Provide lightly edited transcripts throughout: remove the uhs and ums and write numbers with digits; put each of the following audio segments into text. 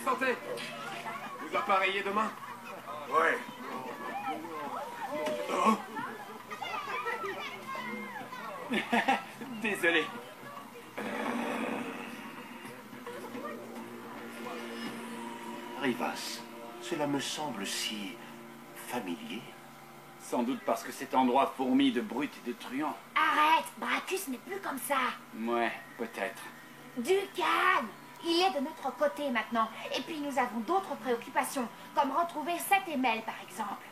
santé. Vous appareillez demain? Ouais. Oh. Désolé. Rivas, cela me semble si familier. Sans doute parce que cet endroit fourmille de brutes et de truands. Arrête, Brachus n'est plus comme ça. Ouais, peut-être. Du calme. Il est de notre côté maintenant. Et puis nous avons d'autres préoccupations, comme retrouver Seth et Mel par exemple.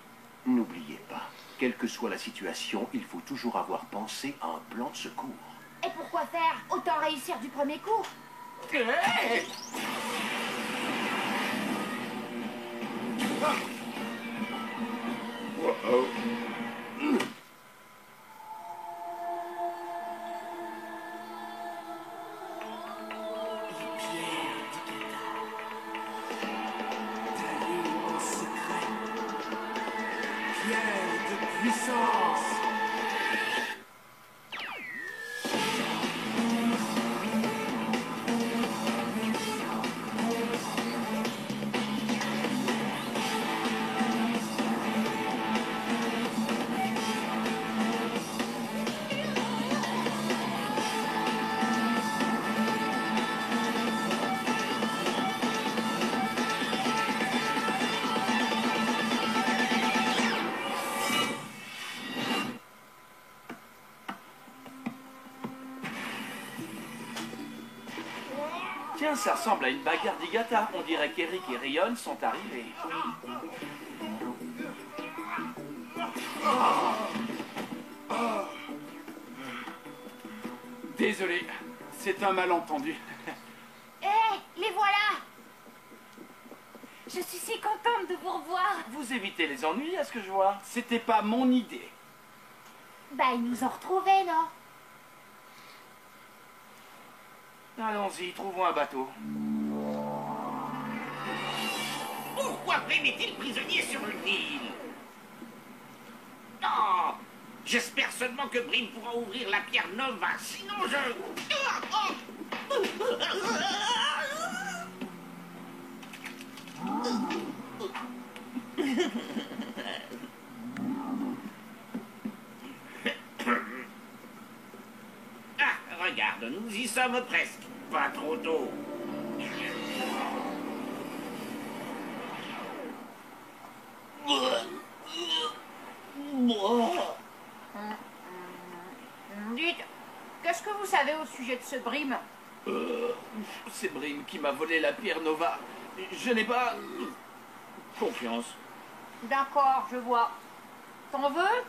N'oubliez pas, quelle que soit la situation, il faut toujours avoir pensé à un plan de secours. Et pourquoi faire? Autant réussir du premier coup. Hey! Oh. Tiens, ça ressemble à une bagarre d'Igata. On dirait qu'Eric et Rion sont arrivés. Désolé, c'est un malentendu. Hé, les voilà. Je suis si contente de vous revoir. Vous évitez les ennuis, à ce que je vois. C'était pas mon idée. Bah, ils nous ont retrouvés, non? Allons-y, trouvons un bateau. Pourquoi Brim est-il prisonnier sur une île? Non! J'espère seulement que Brim pourra ouvrir la pierre Nova, sinon je... Ah, regarde, nous y sommes presque. Pas trop tôt. Dites, qu'est-ce que vous savez au sujet de ce Brim? C'est Brim qui m'a volé la pierre Nova. Je n'ai pas... confiance. D'accord, je vois. T'en veux?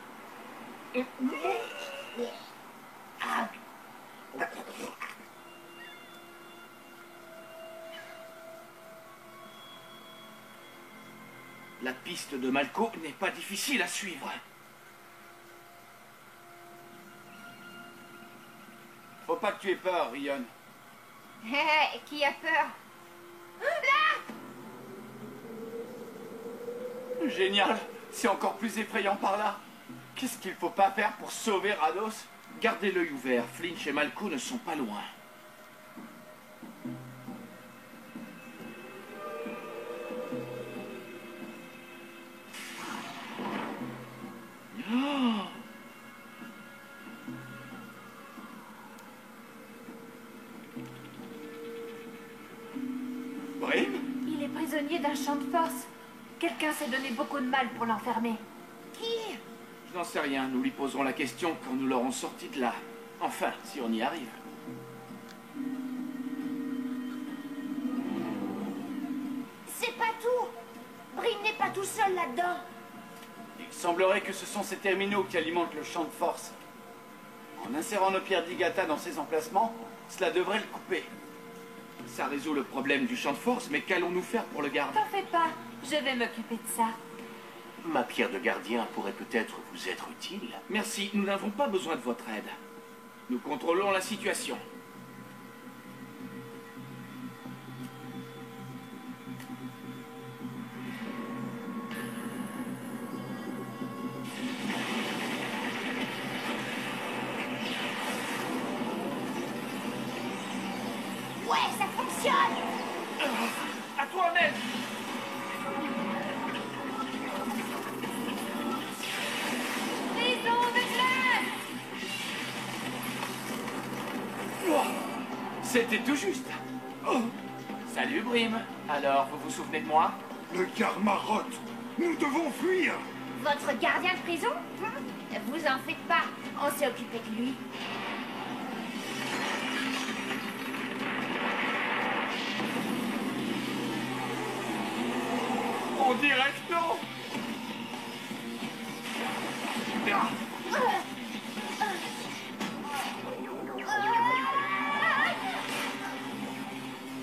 La piste de Malko n'est pas difficile à suivre. Faut pas que tu aies peur, Rion. Hé, qui a peur? Là! Génial, c'est encore plus effrayant par là. Qu'est-ce qu'il faut pas faire pour sauver Rados? Gardez l'œil ouvert, Flinch et Malko ne sont pas loin. Oh! Brim? Il est prisonnier d'un champ de force. Quelqu'un s'est donné beaucoup de mal pour l'enfermer. Qui? Je n'en sais rien, nous lui poserons la question quand nous l'aurons sorti de là. Enfin, si on y arrive. C'est pas tout. Brim n'est pas tout seul là-dedans. Il semblerait que ce sont ces terminaux qui alimentent le champ de force. En insérant nos pierres d'Igata dans ces emplacements, cela devrait le couper. Ça résout le problème du champ de force, mais qu'allons-nous faire pour le garder? T'en fais pas, je vais m'occuper de ça. Ma pierre de gardien pourrait peut-être vous être utile. Merci, nous n'avons pas besoin de votre aide. Nous contrôlons la situation. Ouais, ça fonctionne. À toi, mec! C'était tout juste. Oh. Salut, Brim. Alors, vous vous souvenez de moi? Le Garmarotte. Nous devons fuir. Votre gardien de prison? Vous en faites pas, on s'est occupé de lui. On dirait que non. Ah.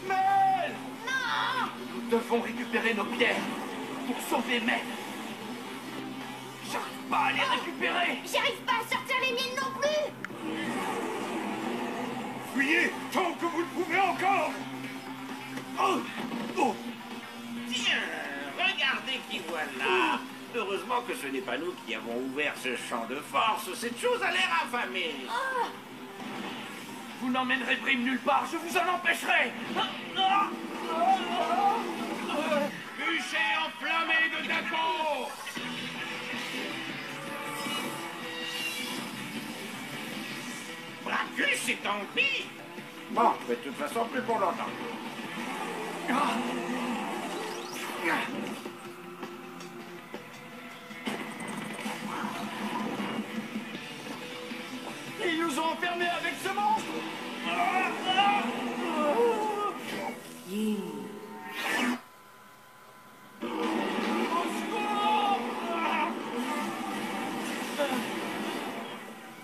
Mel! Non! Nous devons récupérer nos pierres pour sauver Mel. J'arrive pas à les récupérer. J'arrive pas à sortir les miennes non plus! Fuyez tant que vous le pouvez encore. Oh. Oh. Tiens, regardez qui voilà. Heureusement que ce n'est pas nous qui avons ouvert ce champ de force. Cette chose a l'air affamée. Vous n'emmènerez Brim nulle part, je vous en empêcherai. Bûcher enflammé de Daco. Bracus est en vie. Bon, mais de toute façon, plus pour longtemps. Ils nous ont enfermés avec ce monstre. Au secours!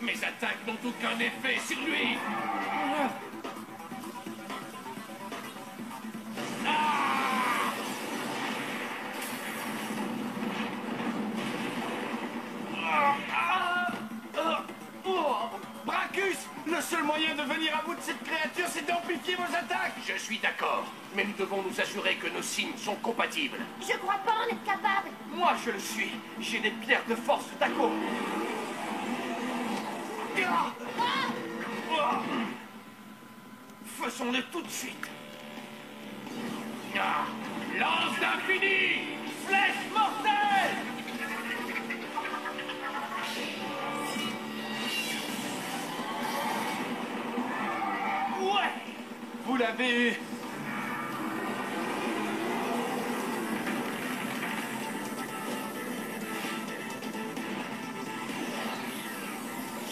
Mes attaques n'ont aucun effet sur lui. Bracus, le seul moyen de venir à bout de cette créature, c'est d'amplifier vos attaques. Je suis d'accord, mais nous devons nous assurer que nos signes sont compatibles. Je crois pas en être capable. Moi, je le suis. J'ai des pierres de force d'Aco. Faisons-le tout de suite. Lance d'infini! Flèche mortelle! Ouais! Vous l'avez eu!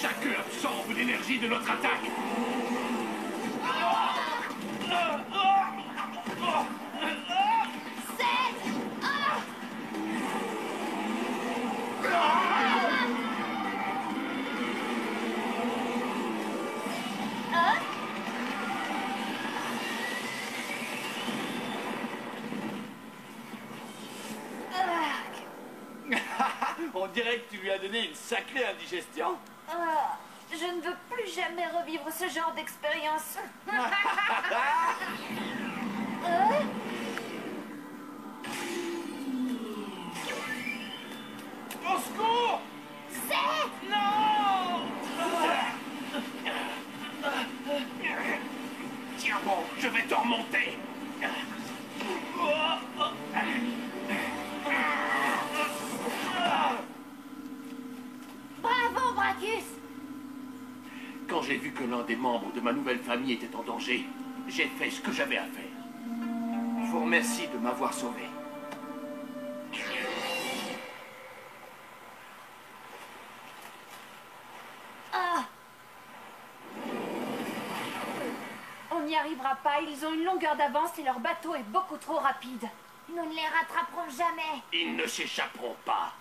Chacun absorbe l'énergie de notre attaque. On dirait que tu lui as donné une sacrée indigestion. Je ne veux plus jamais revivre ce genre d'expérience. Au secours! C'est... Non! Tiens bon, je vais te remonter. Bravo, Bracus! Quand j'ai vu que l'un des membres de ma nouvelle famille était en danger, j'ai fait ce que j'avais à faire. Je vous remercie de m'avoir sauvé. On n'y arrivera pas, ils ont une longueur d'avance et leur bateau est beaucoup trop rapide. Nous ne les rattraperons jamais. Ils ne s'échapperont pas.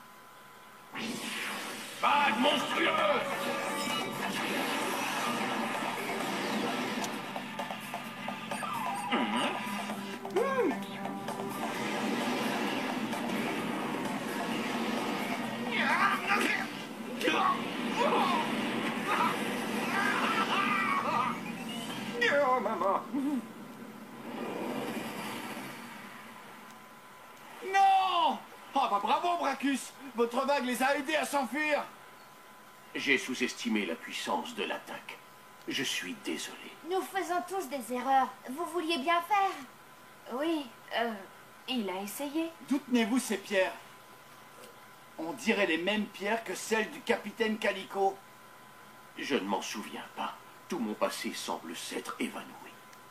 Vague monstrueuse! Oh, maman! Non! Ah bah bravo, Bracus! Votre vague les a aidés à s'enfuir! J'ai sous-estimé la puissance de l'attaque. Je suis désolé. Nous faisons tous des erreurs. Vous vouliez bien faire. Oui, il a essayé. D'où tenez-vous ces pierres? On dirait les mêmes pierres que celles du capitaine Calico. Je ne m'en souviens pas. Tout mon passé semble s'être évanoui.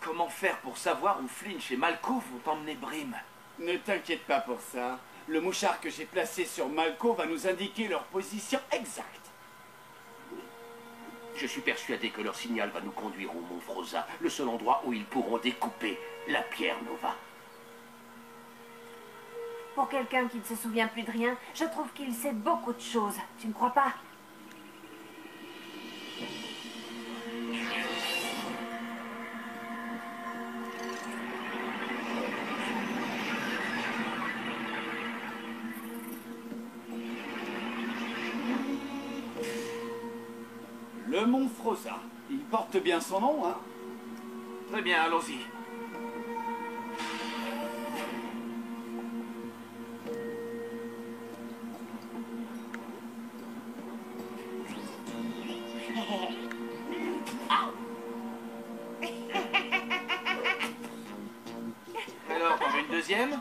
Comment faire pour savoir où Flinch et Malko vont emmener Brim? Ne t'inquiète pas pour ça. Le mouchard que j'ai placé sur Malko va nous indiquer leur position exacte. Je suis persuadé que leur signal va nous conduire au Mont Froza, le seul endroit où ils pourront découper la pierre Nova. Pour quelqu'un qui ne se souvient plus de rien, je trouve qu'il sait beaucoup de choses. Tu ne crois pas? Le mont Froza. Il porte bien son nom, hein? Très bien, allons-y. Alors, t'en veux une deuxième?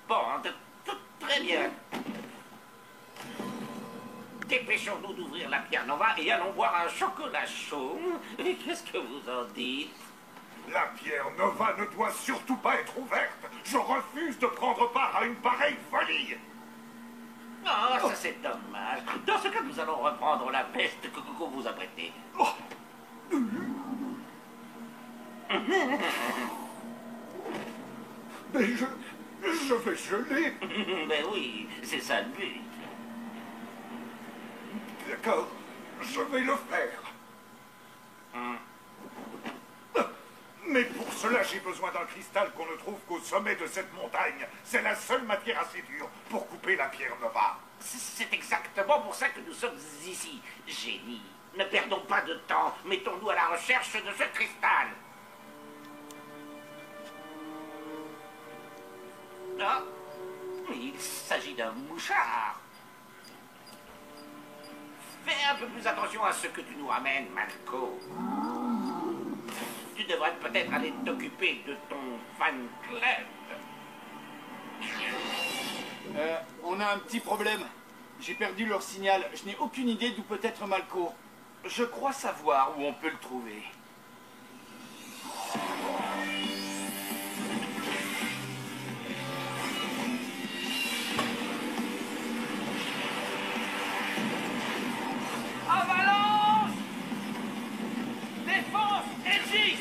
Bon, très bien. Dépêchons-nous d'ouvrir la pierre Nova et allons boire un chocolat chaud. Et qu'est-ce que vous en dites? La pierre Nova ne doit surtout pas être ouverte. Je refuse de prendre part à une pareille folie. Oh, ça c'est dommage. Dans ce cas, nous allons reprendre la peste que Coco vous a prêtée. Oh. Mais je vais geler. Ben oui, c'est ça le but. D'accord, je vais le faire. Mais pour cela, j'ai besoin d'un cristal qu'on ne trouve qu'au sommet de cette montagne. C'est la seule matière assez dure pour couper la pierre Nova. C'est exactement pour ça que nous sommes ici. Génie, ne perdons pas de temps. Mettons-nous à la recherche de ce cristal. Ah, il s'agit d'un mouchard. Fais un peu plus attention à ce que tu nous ramènes, Malko. Tu devrais peut-être aller t'occuper de ton fan club. On a un petit problème. J'ai perdu leur signal. Je n'ai aucune idée d'où peut être Malko. Je crois savoir où on peut le trouver. Avalanche! Défense! Edgy!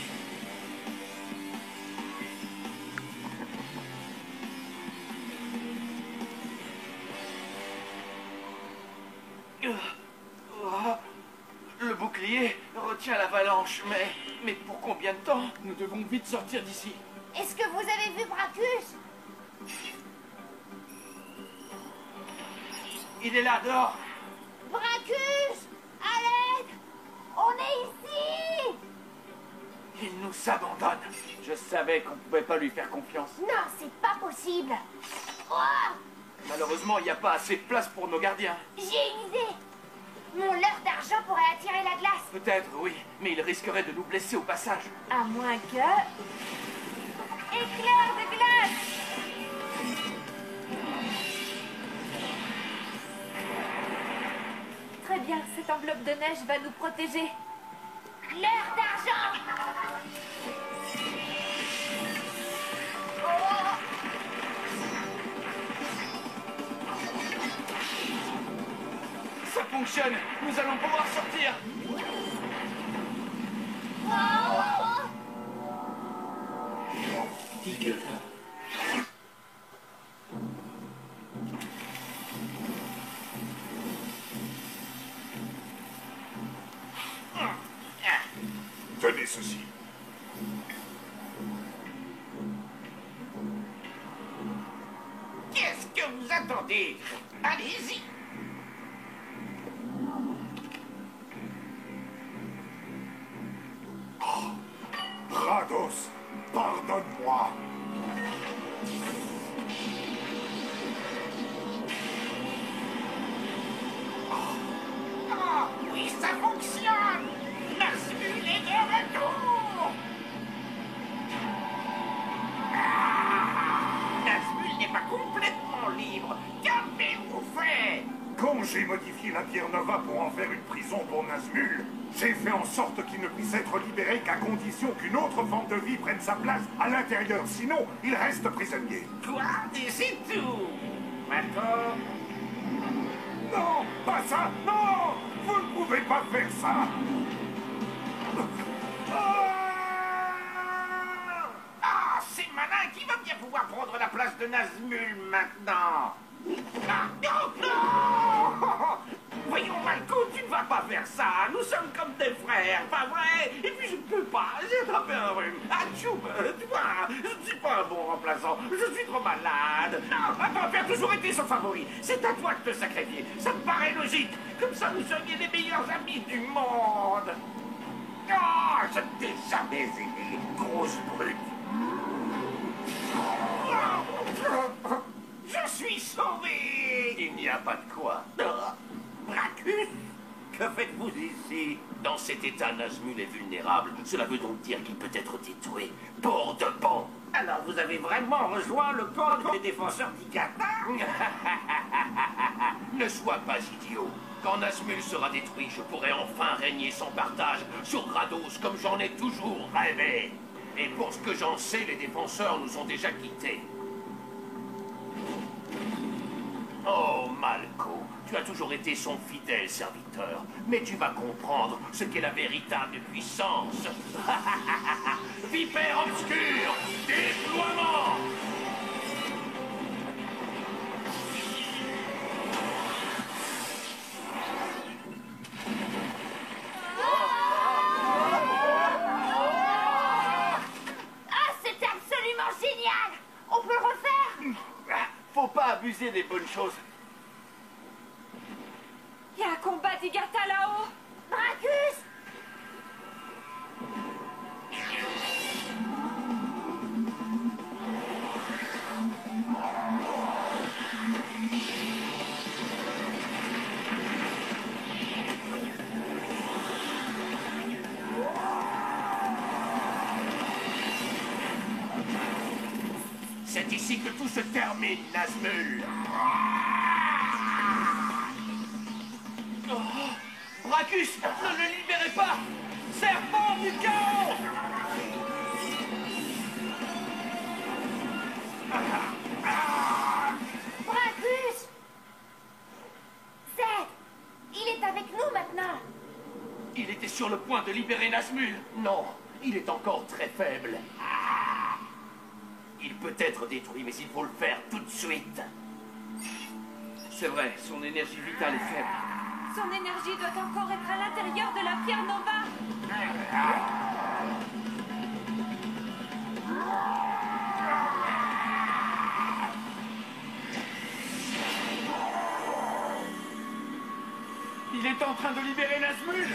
Le bouclier retient l'avalanche, mais pour combien de temps? Nous devons vite sortir d'ici. Est-ce que vous avez vu Bracus? Il est là, dehors! Bracus! À l'aide! On est ici! Il nous abandonne. Je savais qu'on ne pouvait pas lui faire confiance. Non, c'est pas possible. Oh, Malheureusement, il n'y a pas assez de place pour nos gardiens. j'ai une idée. Mon leurre d'argent pourrait attirer la glace. Peut-être, oui, mais il risquerait de nous blesser au passage. À moins que... Éclair de glace! Très bien, cette enveloppe de neige va nous protéger. Leurre d'argent! Ça fonctionne. Nous allons pouvoir sortir. Eagle. Tenez ceci. Qu'est-ce que vous attendez? Allez-y. Kratos, pardonne-moi. Ah, oui, ça fonctionne. Nazgûl est de retour. Nazgûl n'est pas complètement J'ai modifié la pierre Nova pour en faire une prison pour Nazmul. J'ai fait en sorte qu'il ne puisse être libéré qu'à condition qu'une autre forme de vie prenne sa place à l'intérieur. Sinon, il reste prisonnier. Quoi? Et c'est tout. Maintenant, Non, pas ça. Non, vous ne pouvez pas faire ça. ah, c'est malin. Qui va bien pouvoir prendre la place de Nazmul maintenant? Ah, non, non. Voyons, Malco, tu ne vas pas faire ça. Nous sommes comme des frères, pas vrai? Et puis je ne peux pas. J'ai attrapé un rhume. Ah, Tchoum, tu vois, je ne suis pas un bon remplaçant. Je suis trop malade. Non, papa a toujours été son favori. C'est à toi de te sacrifier. Ça me paraît logique. Comme ça, vous seriez les meilleurs amis du monde. Oh, je t'ai jamais aimé, grosse brute. Je suis sauvé. Il n'y a pas de quoi. Bracus, que faites-vous ici? Dans cet état, Nazmul est vulnérable. Cela veut donc dire qu'il peut être détruit. Pour de bon. Alors vous avez vraiment rejoint le camp des défenseurs d'Igata? Ne sois pas idiot. Quand Nazmul sera détruit, je pourrai enfin régner sans partage sur Grados comme j'en ai toujours rêvé. Et pour ce que j'en sais, les défenseurs nous ont déjà quittés. Oh, Malco, tu as toujours été son fidèle serviteur. Mais tu vas comprendre ce qu'est la véritable puissance. Vipère obscure, déploiement! Ah, c'était absolument génial! On peut le refaire? Faut pas abuser des bonnes choses. Il y a un combat d'Igata là-haut. Bracus! C'est ici que tout se termine, Nazmul. Bracus, ne le libérez pas! Serpent du chaos! Bracus! Zed! Il est avec nous maintenant! Il était sur le point de libérer Nazmul. Non, il est encore très faible. Il peut être détruit, mais il faut le faire tout de suite. C'est vrai, son énergie vitale est faible. Son énergie doit encore être à l'intérieur de la pierre Nova. Il est en train de libérer Nazmul.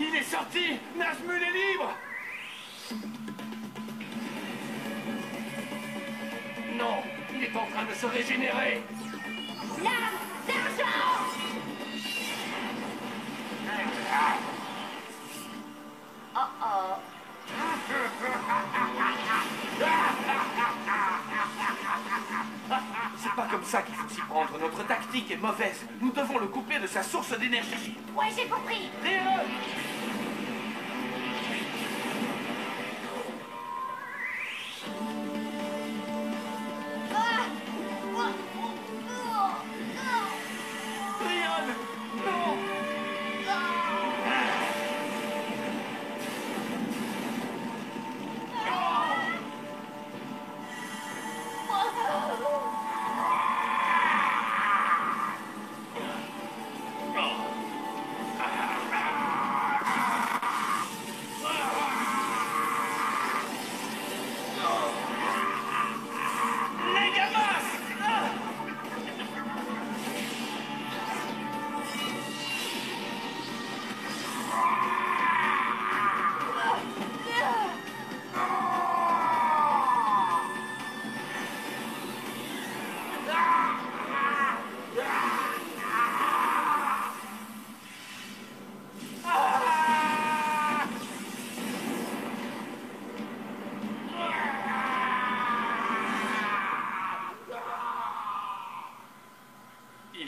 Il est sorti! Nazmul est libre! Non, il est en train de se régénérer. Lame d'argent! Oh oh! C'est pas comme ça qu'il faut s'y prendre. Notre tactique est mauvaise. Nous devons le couper de sa source d'énergie. Ouais, j'ai compris! Rien! Ah! Oh! Oh! Rien! Non!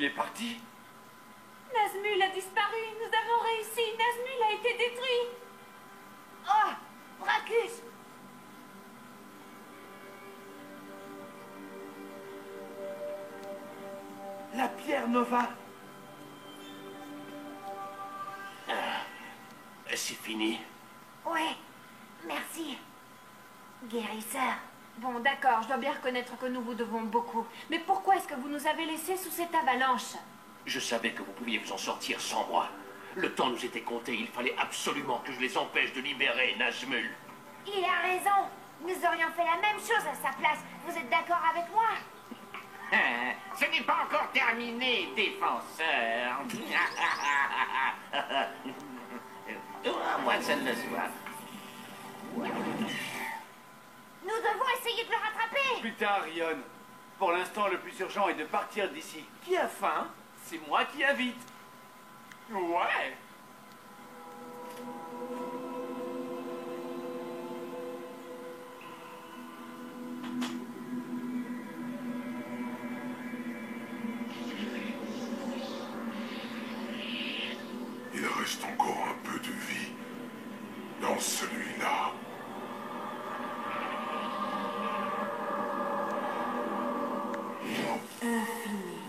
Il est parti? Nazmul a disparu. Nous avons réussi. Nazmul a été détruit. Oh, Bracus! La pierre Nova. C'est fini. Ouais, merci. Guérisseur. Bon, d'accord, je dois bien reconnaître que nous vous devons beaucoup. Mais pourquoi est-ce que vous nous avez laissés sous cette avalanche? Je savais que vous pouviez vous en sortir sans moi. Le temps nous était compté, il fallait absolument que je les empêche de libérer Nazmul. Il a raison. Nous aurions fait la même chose à sa place. Vous êtes d'accord avec moi? Ce n'est pas encore terminé, défenseur. Moi, ça le soit. Nous devons essayer de le rattraper. Plus tard, Rion. Pour l'instant, le plus urgent est de partir d'ici. Qui a faim? C'est moi qui invite. Ouais. Il reste encore un peu de vie dans celui-là. Infini.